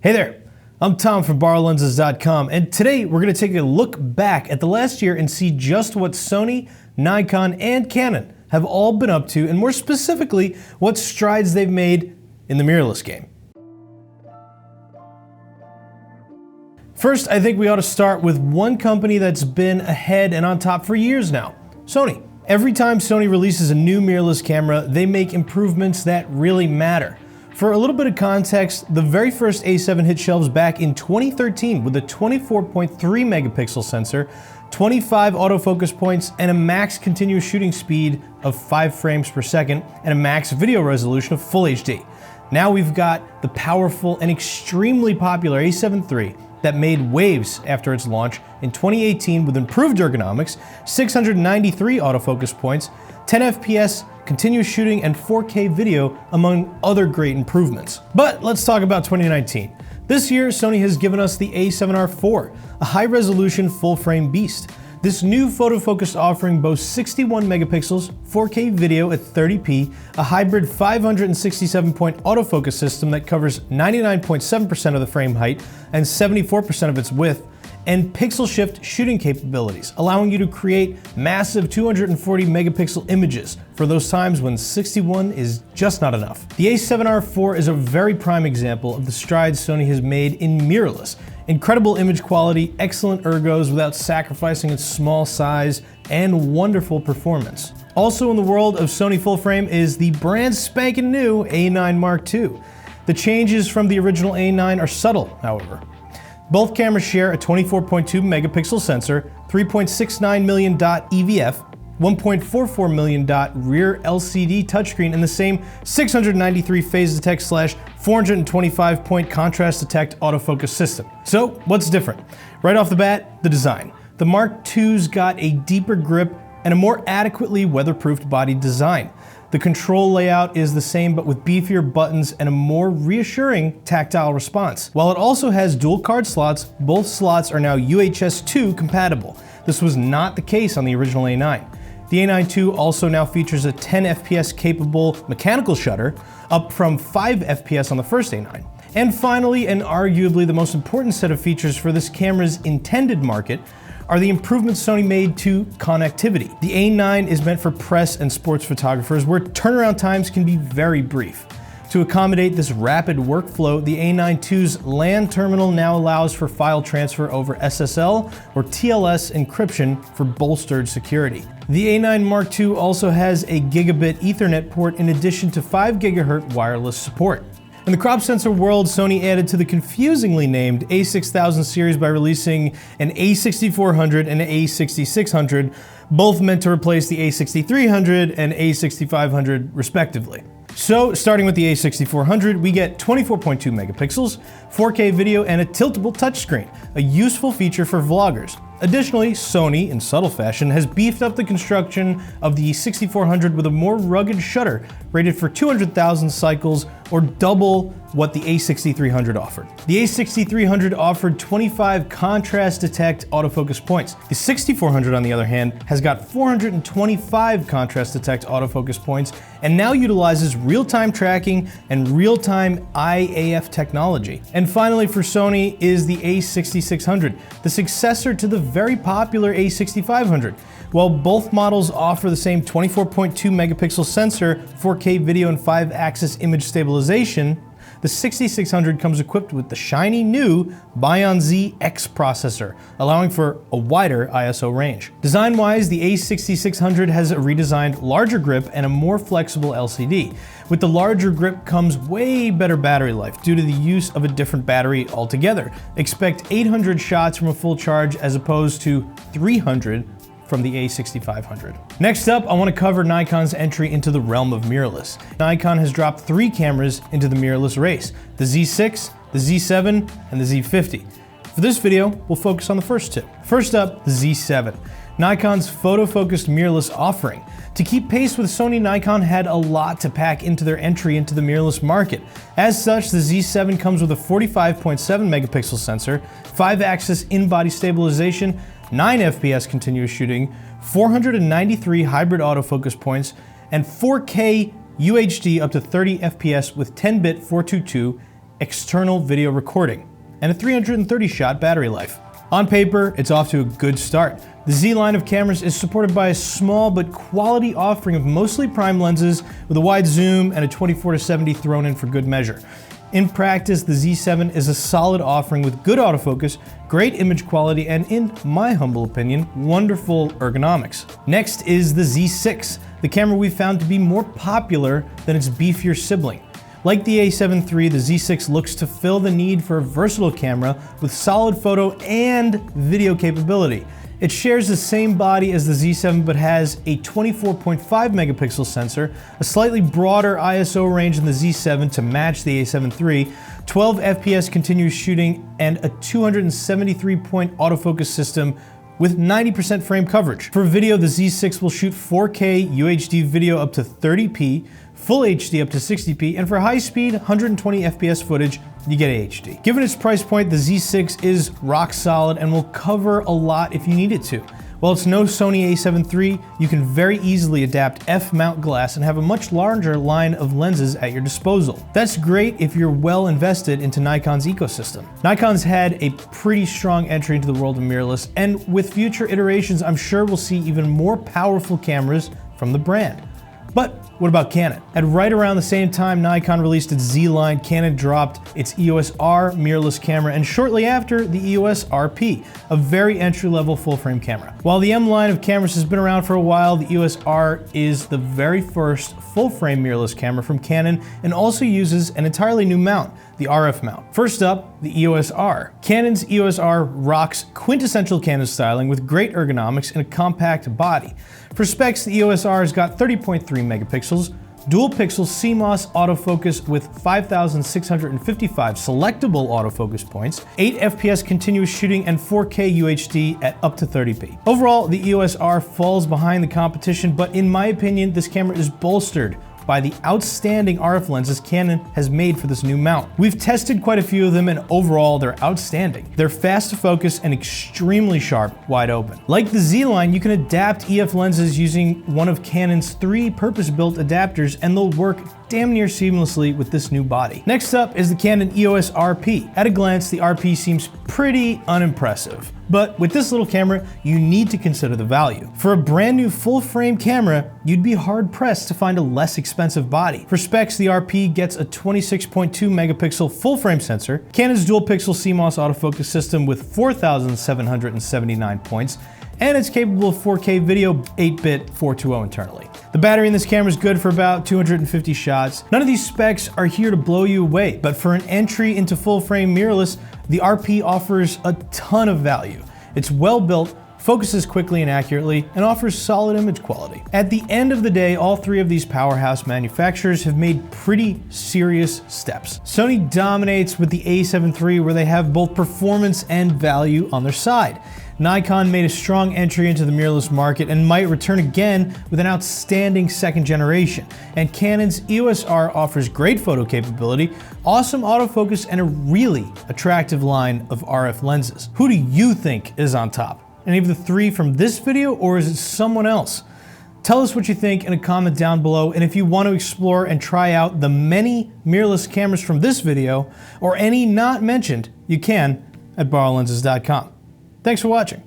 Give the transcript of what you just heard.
Hey there, I'm Tom from BorrowLenses.com, and today we're going to take a look back at the last year and see just what Sony, Nikon, and Canon have all been up to, and more specifically, what strides they've made in the mirrorless game. First, I think we ought to start with one company that's been ahead and on top for years now, Sony. Every time Sony releases a new mirrorless camera, they make improvements that really matter. For a little bit of context, the very first A7 hit shelves back in 2013 with a 24.3 megapixel sensor, 25 autofocus points, and a max continuous shooting speed of 5 frames per second, and a max video resolution of Full HD. Now we've got the powerful and extremely popular A7 III that made waves after its launch in 2018 with improved ergonomics, 693 autofocus points, 10 FPS, continuous shooting, and 4K video, among other great improvements. But let's talk about 2019. This year, Sony has given us the A7R IV, a high-resolution full-frame beast. This new photo focus offering boasts 61 megapixels, 4K video at 30p, a hybrid 567-point autofocus system that covers 99.7% of the frame height and 74% of its width, and pixel shift shooting capabilities, allowing you to create massive 240 megapixel images for those times when 61 is just not enough. The A7R IV is a very prime example of the strides Sony has made in mirrorless. Incredible image quality, excellent ergos without sacrificing its small size, and wonderful performance. Also in the world of Sony full frame is the brand spanking new A9 Mark II. The changes from the original A9 are subtle, however. Both cameras share a 24.2 megapixel sensor, 3.69 million dot EVF, 1.44 million dot rear LCD touchscreen, and the same 693 phase detect / 425 point contrast detect autofocus system. So what's different? Right off the bat, the design. The Mark II's got a deeper grip and a more adequately weatherproofed body design. The control layout is the same but with beefier buttons and a more reassuring tactile response. While it also has dual card slots, both slots are now UHS 2 compatible. This was not the case on the original A9. The A9 II also now features a 10 FPS capable mechanical shutter, up from 5 FPS on the first A9. And finally, and arguably the most important set of features for this camera's intended market, are the improvements Sony made to connectivity. The A9 is meant for press and sports photographers where turnaround times can be very brief. To accommodate this rapid workflow, the A9 II's LAN terminal now allows for file transfer over SSL or TLS encryption for bolstered security. The A9 Mark II also has a gigabit Ethernet port in addition to 5 GHz wireless support. In the crop sensor world, Sony added to the confusingly named A6000 series by releasing an A6400 and an A6600, both meant to replace the A6300 and A6500 respectively. So, starting with the A6400, we get 24.2 megapixels, 4K video, and a tiltable touchscreen, a useful feature for vloggers. Additionally, Sony, in subtle fashion, has beefed up the construction of the 6400 with a more rugged shutter, rated for 200,000 cycles, or double what the A6300 offered. The A6300 offered 25 contrast detect autofocus points. The 6400, on the other hand, has got 425 contrast detect autofocus points, and now utilizes real-time tracking and real-time IAF technology. And finally for Sony is the A6600, the successor to the very popular A6500. While both models offer the same 24.2 megapixel sensor, 4K video, and 5-axis image stabilization, the 6600 comes equipped with the shiny new Bion Z X processor, allowing for a wider ISO range. Design-wise, the A6600 has a redesigned larger grip and a more flexible LCD. With the larger grip comes way better battery life due to the use of a different battery altogether. Expect 800 shots from a full charge as opposed to 300 from the A6500. Next up, I want to cover Nikon's entry into the realm of mirrorless. Nikon has dropped 3 cameras into the mirrorless race: the Z6, the Z7, and the Z50. For this video, we'll focus on the first 2. First up, the Z7, Nikon's photo-focused mirrorless offering. To keep pace with Sony, Nikon had a lot to pack into their entry into the mirrorless market. As such, the Z7 comes with a 45.7 megapixel sensor, 5-axis in-body stabilization, 9 FPS continuous shooting, 493 hybrid autofocus points, and 4K UHD up to 30 FPS with 10-bit 422 external video recording, and a 330-shot battery life. On paper, it's off to a good start. The Z line of cameras is supported by a small but quality offering of mostly prime lenses with a wide zoom and a 24-70 thrown in for good measure. In practice, the Z7 is a solid offering with good autofocus, great image quality, and in my humble opinion, wonderful ergonomics. Next is the Z6, the camera we've found to be more popular than its beefier sibling. Like the A7 III, the Z6 looks to fill the need for a versatile camera with solid photo and video capability. It shares the same body as the Z7 but has a 24.5 megapixel sensor, a slightly broader ISO range than the Z7 to match the A7 III, 12 FPS continuous shooting, and a 273-point autofocus system with 90% frame coverage. For video, the Z6 will shoot 4K UHD video up to 30p, Full HD up to 60p, and for high-speed 120 FPS footage, you get HD. Given its price point, the Z6 is rock solid and will cover a lot if you need it to. While it's no Sony A7 III, you can very easily adapt f-mount glass and have a much larger line of lenses at your disposal. That's great if you're well invested into Nikon's ecosystem. Nikon's had a pretty strong entry into the world of mirrorless, and with future iterations, I'm sure we'll see even more powerful cameras from the brand. But what about Canon? At right around the same time Nikon released its Z line, Canon dropped its EOS R mirrorless camera, and shortly after, the EOS RP, a very entry-level full-frame camera. While the M line of cameras has been around for a while, the EOS R is the very first full-frame mirrorless camera from Canon and also uses an entirely new mount, the RF mount. First up, the EOS R. Canon's EOS R rocks quintessential Canon styling with great ergonomics and a compact body. For specs, the EOS R has got 30.3 megapixels, dual pixel CMOS autofocus with 5,655 selectable autofocus points, 8 FPS continuous shooting, and 4K UHD at up to 30p. Overall, the EOS R falls behind the competition, but in my opinion, this camera is bolstered by the outstanding RF lenses Canon has made for this new mount. We've tested quite a few of them, and overall they're outstanding. They're fast to focus and extremely sharp wide open. Like the Z line, you can adapt EF lenses using one of Canon's 3 purpose-built adapters, and they'll work damn near seamlessly with this new body. Next up is the Canon EOS RP. At a glance, the RP seems pretty unimpressive. But with this little camera, you need to consider the value. For a brand new full-frame camera, you'd be hard-pressed to find a less expensive body. For specs, the RP gets a 26.2 megapixel full-frame sensor, Canon's dual-pixel CMOS autofocus system with 4,779 points, and it's capable of 4K video, 8-bit 420 internally. The battery in this camera is good for about 250 shots. None of these specs are here to blow you away, but for an entry into full-frame mirrorless, the RP offers a ton of value. It's well built, focuses quickly and accurately, and offers solid image quality. At the end of the day, all 3 of these powerhouse manufacturers have made pretty serious steps. Sony dominates with the A7 III, where they have both performance and value on their side. Nikon made a strong entry into the mirrorless market and might return again with an outstanding second generation. And Canon's EOS R offers great photo capability, awesome autofocus, and a really attractive line of RF lenses. Who do you think is on top? Any of the 3 from this video, or is it someone else? Tell us what you think in a comment down below, and if you want to explore and try out the many mirrorless cameras from this video, or any not mentioned, you can at BorrowLenses.com. Thanks for watching.